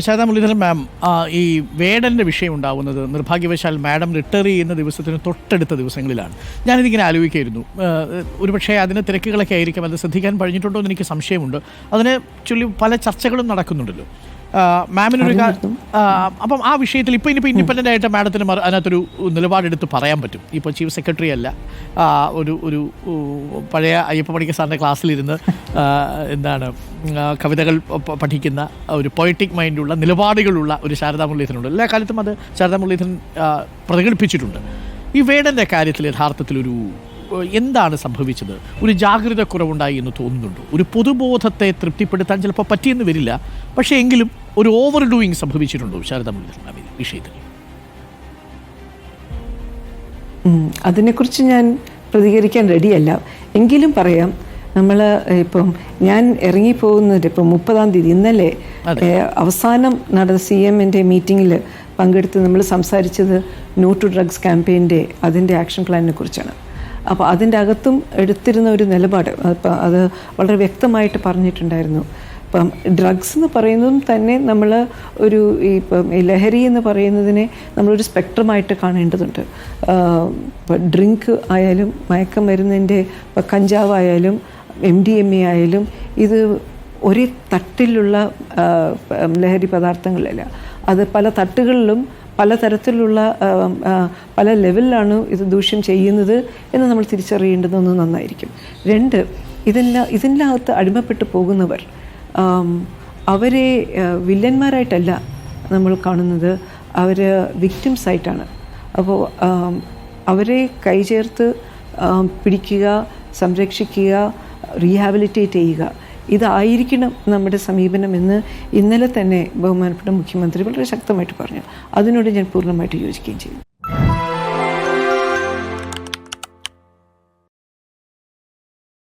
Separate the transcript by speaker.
Speaker 1: ശാരദാ മുരളീധരൻ മാം, ഈ വേടൻ്റെ വിഷയം ഉണ്ടാവുന്നത് നിർഭാഗ്യവശാൽ മാഡം റിട്ടയർ ചെയ്യുന്ന ദിവസത്തിന് തൊട്ടടുത്ത ദിവസങ്ങളിലാണ്. ഞാനിതിങ്ങനെ ആലോചിക്കായിരുന്നു, ഒരുപക്ഷേ അതിന് തിരക്കുകളൊക്കെ ആയിരിക്കും, അത് ശ്രദ്ധിക്കാൻ കഴിഞ്ഞിട്ടുണ്ടോ എന്ന് എനിക്ക് സംശയമുണ്ട്. അതിനെ ചൊല്ലി പല ചർച്ചകളും നടക്കുന്നുണ്ടല്ലോ. മാമിനൊരു അപ്പം ആ വിഷയത്തിൽ ഇപ്പോൾ ഇൻഡിപെൻഡൻ്റ് ആയിട്ട് മാഡത്തിന് അതിനകത്തൊരു നിലപാടെടുത്ത് പറയാൻ പറ്റും. ഇപ്പോൾ ചീഫ് സെക്രട്ടറി അല്ല, ഒരു പഴയ അയ്യപ്പ പണിക്കർ സാറിൻ്റെ ക്ലാസ്സിലിരുന്ന് കവിതകൾ പഠിക്കുന്ന ഒരു പൊയറ്റിക് മൈൻഡുള്ള നിലപാടുകളുള്ള ഒരു ശാരദാ മുരളീധരനുണ്ട്. എല്ലാ കാലത്തും അത് ശാരദാ മുരളീധരൻ പ്രകടിപ്പിച്ചിട്ടുണ്ട്. ഈ വേടൻ്റെ കാര്യത്തിൽ യഥാർത്ഥത്തിലൊരു എന്താണ് സംഭവിച്ചത്? ഒരു ജാഗ്രത കുറവുണ്ടായി എന്ന് തോന്നുന്നുണ്ടോ? ഒരു പൊതുബോധത്തെ തൃപ്തിപ്പെടുത്താൻ ചിലപ്പോൾ പറ്റിയെന്ന് വരില്ല, പക്ഷേ എങ്കിലും ഒരു ഓവർ ഡൂയിങ് സംഭവിച്ചിട്ടുണ്ടോ ശാരദാ മുരളീധരൻ വിഷയത്തിൽ?
Speaker 2: അതിനെക്കുറിച്ച് ഞാൻ പ്രതികരിക്കാൻ റെഡിയല്ല. എങ്കിലും പറയാം, നമ്മൾ ഇപ്പം ഞാൻ ഇറങ്ങിപ്പോകുന്നത് ഇപ്പം 30-ാം തീയതി ഇന്നലെ അവസാനം നടന്ന CMൻ്റെ മീറ്റിങ്ങിൽ പങ്കെടുത്ത് നമ്മൾ സംസാരിച്ചത് നോ ടു ഡ്രഗ്സ് ക്യാമ്പയിൻ്റെ അതിൻ്റെ ആക്ഷൻ പ്ലാനിനെ കുറിച്ചാണ്. അപ്പോൾ അതിൻ്റെ അകത്തും എടുത്തിരുന്ന ഒരു നിലപാട് അത് വളരെ വ്യക്തമായിട്ട് പറഞ്ഞിട്ടുണ്ടായിരുന്നു. ഇപ്പം ഡ്രഗ്സ് എന്ന് പറയുന്നതും തന്നെ നമ്മൾ ഇപ്പം ലഹരി എന്ന് പറയുന്നതിനെ നമ്മളൊരു സ്പെക്ട്രമായിട്ട് കാണേണ്ടതുണ്ട്. ഇപ്പം ഡ്രിങ്ക് ആയാലും മയക്കമരുന്നിൻ്റെ കഞ്ചാവായാലും MDMA ആയാലും ഇത് ഒരേ തട്ടിലുള്ള ലഹരി പദാർത്ഥങ്ങളല്ല. അത് പല തട്ടുകളിലും പലതരത്തിലുള്ള പല ലെവലിലാണ് ഇത് ദൂഷ്യം ചെയ്യുന്നത് എന്ന് നമ്മൾ തിരിച്ചറിയേണ്ടതൊന്ന് നന്നായിരിക്കും. 2, ഇതിനകത്ത് അടിമപ്പെട്ടു പോകുന്നവർ അവരെ വില്ലന്മാരായിട്ടല്ല നമ്മൾ കാണുന്നത്, അവർ വിക്ടിംസായിട്ടാണ്. അപ്പോൾ അവരെ കൈചേർത്ത് പിടിക്കുക, സംരക്ഷിക്കുക, റീഹാബിലിറ്റേറ്റ് ചെയ്യുക, ഇതായിരിക്കണം നമ്മുടെ സമീപനമെന്ന് ഇന്നലെ തന്നെ ബഹുമാനപ്പെട്ട മുഖ്യമന്ത്രി വളരെ ശക്തമായിട്ട് പറഞ്ഞു. അതിനോട് ഞാൻ പൂർണ്ണമായിട്ട് യോജിക്കുകയും ചെയ്യും.